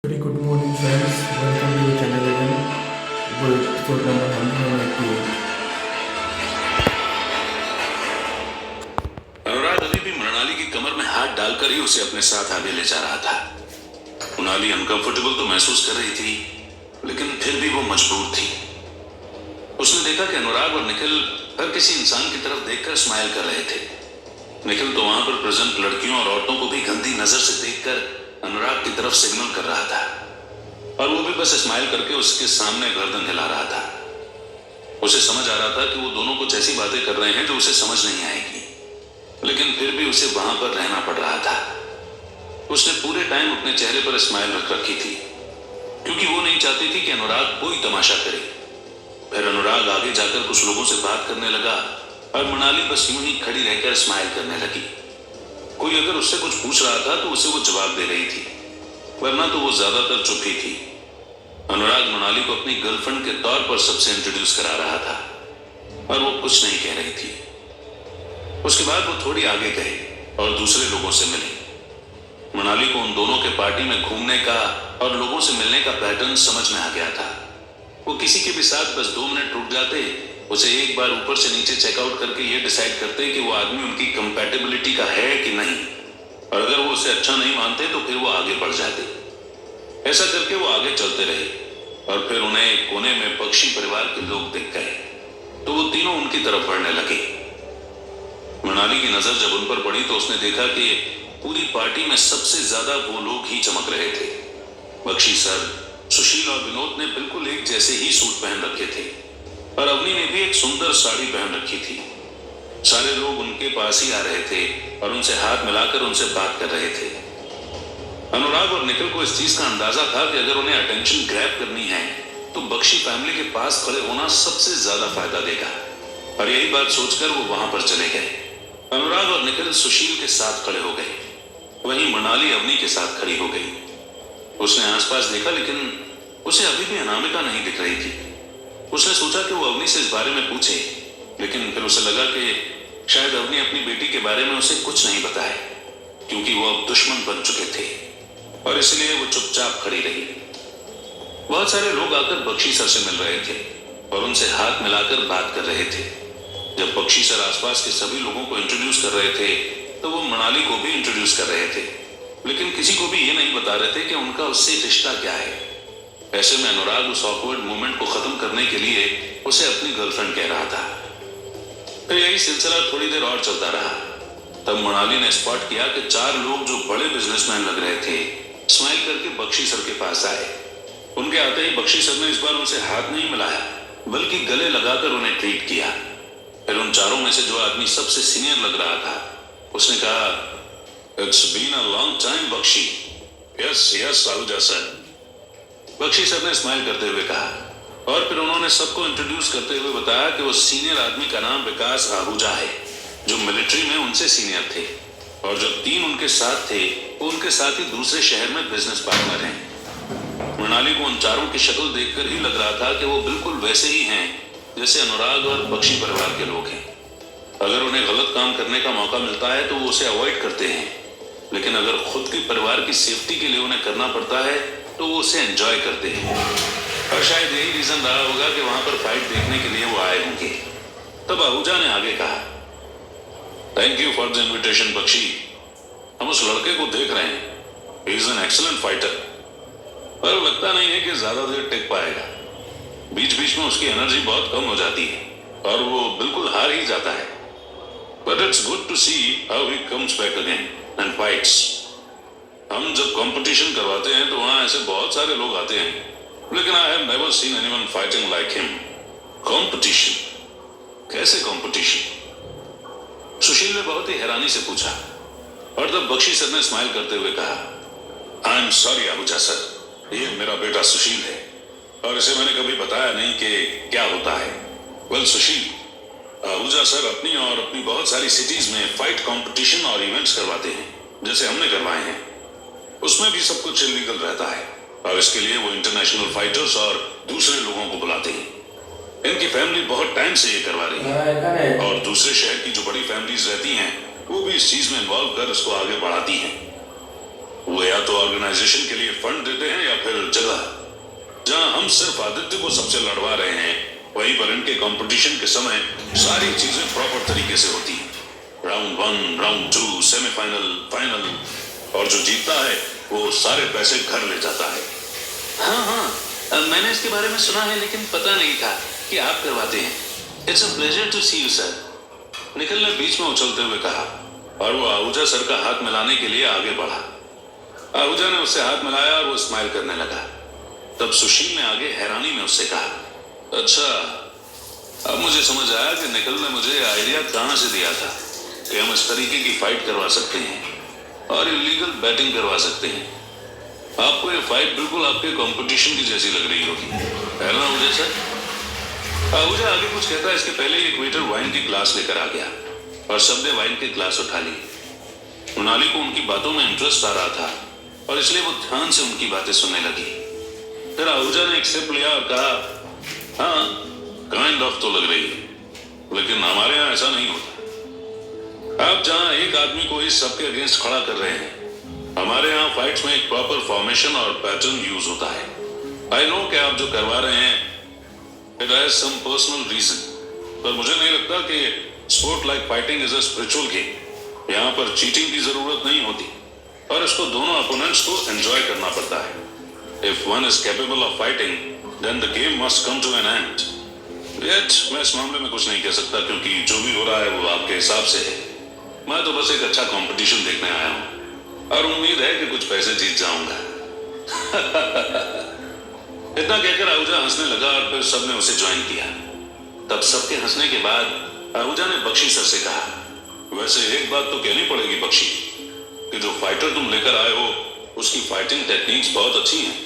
Very good morning, friends. Welcome to the channel again. With episode number 188. अनुराग अभी भी मृणाली की कमर में हाथ डालकर ही उसे अपने साथ आगे ले जा रहा था। मृणाली अनकंफर्टेबल तो महसूस कर रही थी, लेकिन फिर भी वो मजबूर थी। उसने देखा कि अनुराग और निखिल हर किसी इंसान की तरफ देखकर स्माइल कर रहे थे। निखिल तो वहां पर प्रेजेंट लड़कियों और औरतों को भी गंदी नजर से देखकर अनुराग की तरफ सिग्नल कर रहा था, और वो भी बस स्माइल करके उसके सामने गर्दन हिला रहा था। उसे समझ आ रहा था कि वो दोनों कुछ ऐसी बातें कर रहे हैं जो उसे समझ नहीं आएगी, लेकिन फिर भी उसे वहां पर रहना पड़ रहा था। उसने पूरे टाइम अपने चेहरे पर स्माइल रख रखी थी, क्योंकि वो नहीं चाहती थी कि अनुराग कोई तमाशा करे। फिर अनुराग आगे जाकर कुछ लोगों से बात करने लगा, और मृणाली बस यूं ही खड़ी रहकर स्माइल करने लगी। कोई अगर उससे कुछ पूछ रहा था तो उसे वो जवाब दे रही थी, वरना तो वो ज्यादातर चुप ही थी। अनुराग मृणाली को अपनी गर्लफ्रेंड के तौर पर सबसे इंट्रोड्यूस करा रहा था, और वो कुछ नहीं कह रही थी। उसके बाद वो थोड़ी आगे गए और दूसरे लोगों से मिले। मृणाली को उन दोनों के पार्टी में घूमने का और लोगों से मिलने का पैटर्न समझ में आ गया था। वो किसी के भी साथ बस 2 मिनट रुक जाते, उसे एक बार ऊपर से नीचे चेकआउट करके ये डिसाइड करते कि वो आदमी उनकी कंपैटिबिलिटी का है कि नहीं, और अगर वो उसे अच्छा नहीं मानते तो फिर वो आगे बढ़ जाते। ऐसा करके वो आगे चलते रहे, और फिर उन्हें एक कोने में बख्शी परिवार के लोग दिख गए, तो वो तीनों उनकी तरफ बढ़ने लगे। मृणाली की नजर जब उन पर पड़ी तो उसने देखा कि पूरी पार्टी में सबसे ज्यादा वो लोग ही चमक रहे थे। बख्शी सर, सुशील और विनोद ने बिल्कुल एक जैसे ही सूट पहन रखे थे, और अवनी ने भी एक सुंदर साड़ी पहन रखी थी। सारे लोग उनके पास ही आ रहे थे और उनसे हाथ मिलाकर उनसे बात कर रहे थे। अनुराग और निखिल को इस चीज का अंदाजा था कि अगर उन्हें अटेंशन ग्रैब करनी है तो बख्शी फैमिली के पास खड़े होना सबसे ज्यादा फायदा देगा, और यही बात सोचकर वो वहां पर चले गए। अनुराग और निखिल सुशील के साथ खड़े हो गए, वहीं मृणाली अवनी के साथ खड़ी हो गई। उसने आसपास देखा, लेकिन उसे अभी भी अनामिका नहीं दिख रही थी। उसने सोचा कि वो अवनी से इस बारे में पूछे, लेकिन फिर उसे लगा कि शायद अवनी अपनी बेटी के बारे में उसे कुछ नहीं बताए, क्योंकि वो अब दुश्मन बन चुके थे, और इसलिए वो चुपचाप खड़ी रही। बहुत सारे लोग आकर बख्शी सर से मिल रहे थे और उनसे हाथ मिलाकर बात कर रहे थे। जब बख्शी सर आसपास के सभी लोगों को इंट्रोड्यूस कर रहे थे तो वो मृणाली को भी इंट्रोड्यूस कर रहे थे, लेकिन किसी को भी ये नहीं बता रहे थे कि उनका उससे रिश्ता क्या है। ऐसे में अनुराग उस ऑकवर्ड मोमेंट को खत्म करने के लिए उसे अपनी गर्लफ्रेंड कह रहा था। फिर यही सिलसिला थोड़ी देर और चलता रहा। तब मृणाली ने स्पॉट किया कि 4 लोग जो बड़े बिजनेसमैन लग रहे थे स्माइल करके बख्शी सर के पास आए। उनके आते ही बख्शी सर ने इस बार उनसे हाथ नहीं मिलाया, बल्कि गले लगाकर उन्हें ट्रीट किया। फिर उन चारों में से जो आदमी सबसे सीनियर लग रहा था उसने कहा, it's been a long time Bakshi. Yes yes Ahuja sir, Bakshi sir ने स्माइल करते हुए कहा, और फिर उन्होंने सबको इंट्रोड्यूस करते हुए बताया कि वो सीनियर आदमी का नाम विकास आहूजा है, जो मिलिट्री में उनसे सीनियर थे, और जो 3 उनके साथ थे वो उनके साथ ही दूसरे शहर में बिजनेस पार्टनर हैं। मृणाली को उन चारों की शक्ल देखकर ही लग रहा था कि वो बिल्कुल वैसे ही हैं जैसे अनुराग और बख्शी परिवार के लोग हैं। अगर उन्हें गलत काम करने का मौका मिलता है तो वो उसे अवॉइड करते हैं, लेकिन अगर खुद के परिवार की सेफ्टी के लिए उन्हें करना पड़ता है तो वो उसे एंजॉय करते हैं। और शायद यही रीजन रहा होगा कि वहां पर फाइट देखने के लिए वो आए होंगे। तब आहूजा ने आगे कहा, thank you for the invitation Bakshi. हम उस लड़के को देख रहे हैं, he is an excellent fighter, पर लगता नहीं है कि ज्यादा देर टिक पाएगा। बीच बीच में उसकी एनर्जी बहुत कम हो जाती है और वो बिल्कुल हार ही जाता है। But it's good to see how he comes back again and fights. हम जब कंपटीशन करवाते हैं तो वहां ऐसे बहुत सारे लोग आते हैं, लेकिन I have never seen anyone fighting like him. Competition? कैसे कंपटीशन? सुशील ने बहुत ही हैरानी से पूछा, और तब बख्शी सर ने स्माइल करते हुए कहा, I am sorry Ahuja sir, ये मेरा बेटा सुशील है, और इसे मैंने कभी बताया नहीं कि क्या होता है। वेल सुशील, आहूजा सर अपनी और अपनी बहुत सारी सिटीज में फाइट कंपटीशन और इवेंट्स करवाते हैं, जैसे हमने करवाए हैं। उसमें भी सब कुछ इलीगल रहता है, और इसके लिए वो इंटरनेशनल फाइटर्स और दूसरे लोगों को बुलाते हैं। इनकी फैमिली बहुत टाइम से ये करवा रही है, और दूसरे शहर की जो बड़ी फैमिलीज रहती हैं वो भी इस चीज में इन्वॉल्व कर इसको आगे बढ़ाती हैं। वो या तो ऑर्गेनाइजेशन के लिए फंड देते हैं या फिर जगह। जहां हम सिर्फ आदित्य को सबसे लड़वा रहे हैं, वहीं पर इनके कंपटीशन के समय सारी चीजें प्रॉपर तरीके से होती हैं। राउंड 1, राउंड 2, सेमीफाइनल, फाइनल, और जो जीतता है वो सारे पैसे घर ले जाता है। हाँ हाँ, मैंने इसके बारे में सुना है, लेकिन पता नहीं था कि आप करवाते हैं। It's a pleasure to see you sir, Nikhil ने बीच में उछलते हुए कहा, और वो आहूजा सर का हाथ मिलाने के लिए आगे बढ़ा। आहूजा ने उससे हाथ मिलाया और वो स्माइल करने लगा। तब सुशील ने आगे हैरानी में उससे कहा, अच्छा, अब मुझे समझ आया कि निखिल ने मुझे आइडिया कहां से दिया था कि हम इस तरीके की फाइट करवा सकते हैं और इलीगल बैटिंग करवा सकते हैं। आपको ये फाइट बिल्कुल आपके कंपटीशन की जैसी लग रही होगी, है ना आहूजा सर? आहूजा आगे कुछ कहता है, इसके पहले एक वेटर वाइन की ग्लास लेकर आ गया और सबने वाइन के ग्लास उठा लिए। मृणाली को उनकी बातों में इंटरेस्ट आ रहा था और इसलिए वो ध्यान से उनकी बातें सुनने लगी। फिर आहूजा ने एक सिप लिया और कहा, हाँ, काइंड ऑफ तो लग रही है, लेकिन हमारे यहाँ ऐसा नहीं होता। आप जहाँ एक आदमी को इस सबके अगेंस्ट खड़ा कर रहे हैं, हमारे यहाँ फाइट्स में एक प्रॉपर फॉर्मेशन और पैटर्न यूज होता है। आई नो कि आप जो करवा रहे हैं it has some personal reason, पर मुझे नहीं लगता कि sport like fighting is a spiritual game. यहाँ पर चीटिंग की जरूरत नहीं होती और इसको दोनों अपोनेंट्स को एंजॉय करना पड़ता है। If one is capable of fighting then the game must come to an end. Yet, मैं इस मामले में कुछ नहीं कह सकता, क्योंकि जो भी हो रहा है वो आपके हिसाब से है। मैं तो बस एक अच्छा कंपटीशन देखने आया हूँ और उम्मीद है कि कुछ पैसे जीत जाऊंगा। इतना कहकर आहूजा हंसने लगा और फिर सबने उसे ज्वाइन किया। तब सबके हंसने के बाद आहूजा ने बख्शी सर से कहा, वैसे एक बात तो कहनी पड़ेगी बख्शी, कि जो फाइटर तुम लेकर आए हो उसकी फाइटिंग टेक्निक्स बहुत अच्छी हैं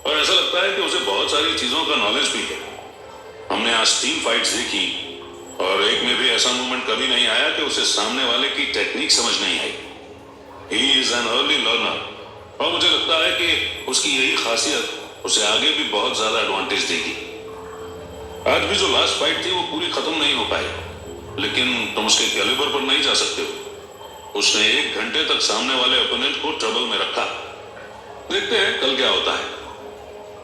और ऐसा लगता है कि उसे बहुत सारी चीजों का नॉलेज भी है। हमने आज 3 फाइट्स देखी और एक में भी ऐसा मूवमेंट कभी नहीं आया कि उसे सामने वाले की टेक्निक समझ नहीं आई। He is an early learner और मुझे लगता है कि उसकी यही खासियत उसे आगे भी बहुत ज्यादा एडवांटेज देगी। आज भी जो लास्ट फाइट थी वो पूरी खत्म नहीं हो पाई, लेकिन तुम उसके कैलिबर पर नहीं जा सकते हो। उसने 1 घंटे तक सामने वाले ओपोनेंट को ट्रबल में रखा। देखते हैं कल क्या होता है।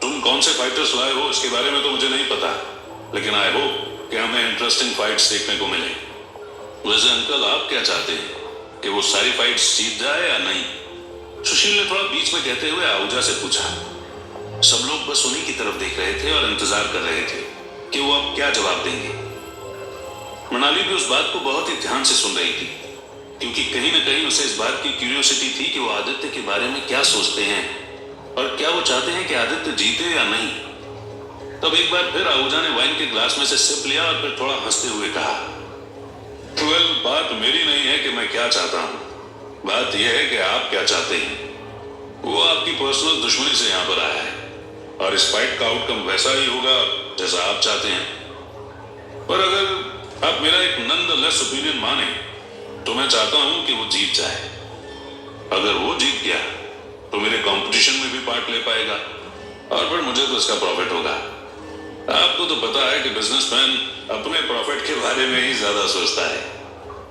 तुम कौन से फाइटर्स लाए हो इसके बारे में तो मुझे नहीं पता, लेकिन आई होप कि हमें इंटरेस्टिंग फाइट्स देखने को मिले। वैसे अंकल, आप क्या चाहते हैं कि वो सारी फाइट्स जीत जाए या नहीं? सुशील ने थोड़ा बीच में कहते हुए आहूजा से पूछा। सब लोग बस उन्हीं की तरफ देख रहे थे और इंतजार कर रहे थे कि वो अब क्या जवाब देंगे। मृणाली भी उस बात को बहुत ही ध्यान से सुन रही थी, क्योंकि कहीं ना कहीं उसे इस बात की क्यूरियोसिटी थी कि वो आदित्य के बारे में क्या सोचते हैं और क्या वो चाहते हैं कि आदित्य जीते या नहीं। तब एक बार फिर आहूजा ने वाइन के ग्लास में से सिप लिया और फिर थोड़ा हंसते हुए कहा, वेल, बात मेरी नहीं है कि मैं क्या चाहता हूं, बात यह है कि आप क्या चाहते हैं। वो आपकी पर्सनल दुश्मनी से यहां पर आया है और इस फाइट का आउटकम वैसा ही होगा जैसा आप चाहते हैं। पर अगर आप मेरा एक नॉनदलेस ओपिनियन माने तो मैं चाहता हूं कि वो जीत जाए। अगर वो जीत गया तो मेरे कंपटीशन में भी पार्ट ले पाएगा और फिर मुझे तो इसका प्रॉफिट होगा। आपको तो पता है कि बिजनेसमैन अपने प्रॉफिट के बारे में ही ज्यादा सोचता है,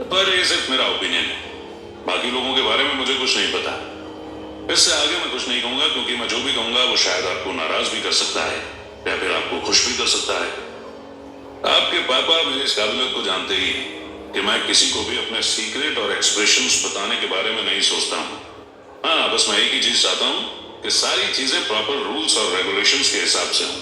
पर ये सिर्फ मेरा ओपिनियन है। बाकी लोगों के बारे में मुझे कुछ नहीं पता। इससे आगे मैं कुछ नहीं कहूंगा, क्योंकि मैं जो भी कहूंगा वो शायद आपको नाराज भी कर सकता है या फिर आपको खुश भी कर सकता है। आपके पापा मेरी इस काबिलियत को जानते ही कि मैं किसी को भी अपने सीक्रेट और एक्सप्रेशंस बताने के बारे में नहीं सोचता हूँ। हाँ, बस मैं एक ही चीज चाहता हूँ कि सारी चीजें प्रॉपर रूल्स और रेगुलेशंस के हिसाब से हों।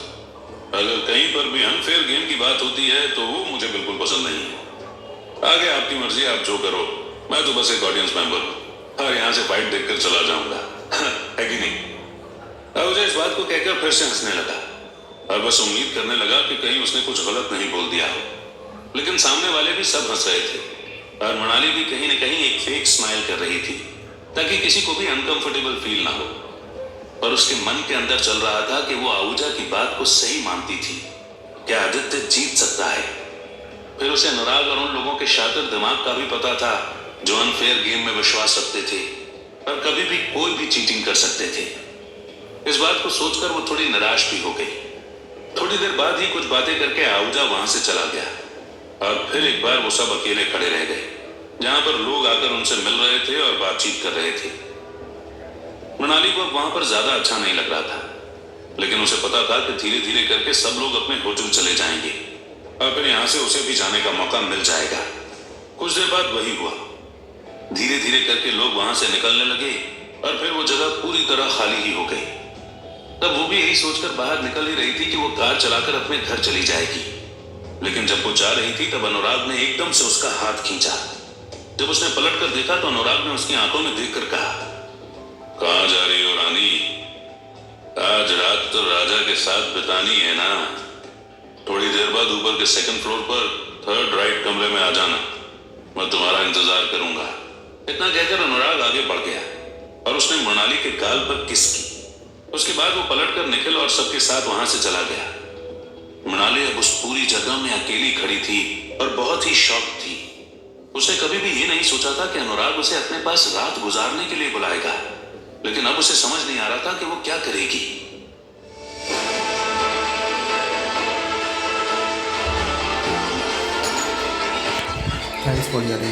अगर कहीं पर भी अनफेयर गेम की बात होती है तो वो मुझे बिल्कुल पसंद नहीं है। आगे आपकी मर्जी, आप जो करो। मैं तो बस एक ऑडियंस मेंबर हूँ और यहाँ से फाइट देखकर चला जाऊंगा। है कि नहीं? आहूजा इस बात को कहकर फिर से हंसने लगा और बस उम्मीद करने लगा कि कहीं उसने कुछ गलत नहीं बोल दिया हो। लेकिन सामने वाले भी सब हंस रहे थे और मृणाली भी कहीं न कहीं एक फेक स्माइल कर रही थी, ताकि किसी को भी अनकंफर्टेबल फील ना हो। पर उसके मन के अंदर चल रहा था कि वो आहूजा की बात को सही मानती थी। क्या आदित्य जीत सकता है? फिर उसे अनुराग और उन लोगों के शातिर दिमाग का भी पता था जो अनफेयर गेम में विश्वास रखते थे और कभी भी कोई भी चीटिंग कर सकते थे। इस बात को सोचकर वो थोड़ी निराश भी हो गई। थोड़ी देर बाद ही कुछ बातें करके आहूजा वहां से चला गया और फिर एक बार वो सब अकेले खड़े रह गए, जहां पर लोग आकर उनसे मिल रहे थे और बातचीत कर रहे थे। मनाली को अब वहां पर ज्यादा अच्छा नहीं लग रहा था, लेकिन उसे पता था कि धीरे धीरे करके सब लोग अपने होटल चले जाएंगे और फिर यहां से उसे भी जाने का मौका मिल जाएगा। कुछ देर बाद वही हुआ। धीरे धीरे करके लोग वहां से निकलने लगे और फिर वो जगह पूरी तरह खाली ही हो गई। तब वो भी यही सोचकर बाहर निकल ही रही थी कि वो कार चलाकर अपने घर चली जाएगी, लेकिन जब वो जा रही थी तब अनुराग ने एकदम से उसका हाथ खींचा। जब उसने पलट कर देखा तो अनुराग ने उसकी आंखों में देखकर कहा, कहां जा रही हो रानी? आज रात तो राजा के साथ बितानी है ना। थोड़ी देर बाद ऊपर के सेकंड फ्लोर पर थर्ड राइट कमरे में आ जाना, मैं तुम्हारा इंतजार करूंगा। इतना कहकर अनुराग आगे बढ़ गया और उसने मनाली के गाल पर किस की। उसके बाद वो पलटकर निखिल और सबके साथ वहां से चला गया। मनाली अब उस पूरी जगह में अकेली खड़ी थी और बहुत ही शॉक थी। उसने कभी भी ये नहीं सोचा था कि अनुराग उसे अपने पास रात गुजारने के लिए बुलाएगा, लेकिन अब उसे समझ नहीं आ रहा था कि वो क्या करेगी। Thanks for your